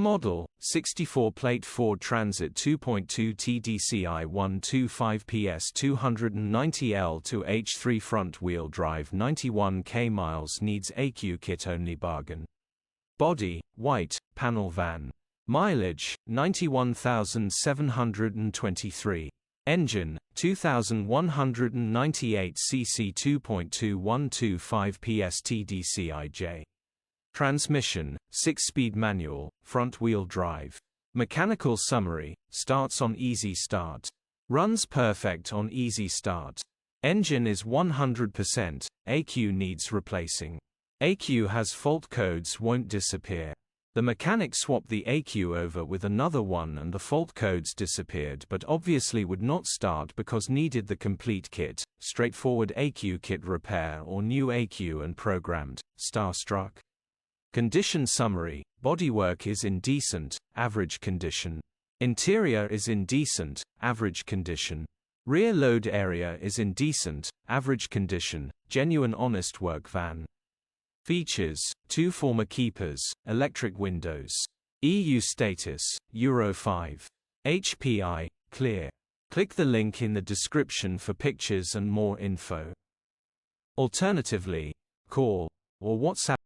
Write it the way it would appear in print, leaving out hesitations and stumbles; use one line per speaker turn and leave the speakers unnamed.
Model, 64-plate Ford Transit 2.2 TDCi 125PS 290 L2H3 front-wheel drive 91k miles needs AQ kit only bargain. Body, white, panel van. Mileage, 91,723. Engine, 2,198 cc 2.2 PS TDCI-J. Transmission, 6-speed manual, front-wheel drive. Mechanical summary, starts on easy start. Runs perfect on easy start. Engine is 100%, AQ needs replacing. AQ has fault codes won't disappear. The mechanic swapped the AQ over with another one and the fault codes disappeared but obviously would not start because needed the complete kit, straightforward AQ kit repair or new AQ and programmed, starstruck. Condition summary, bodywork is in decent, average condition. Interior is in decent, average condition. Rear load area is in decent, average condition, genuine honest work van. Features, 2 former keepers, electric windows. EU status, Euro 5. HPI, clear. Click the link in the description for pictures and more info. Alternatively, call or WhatsApp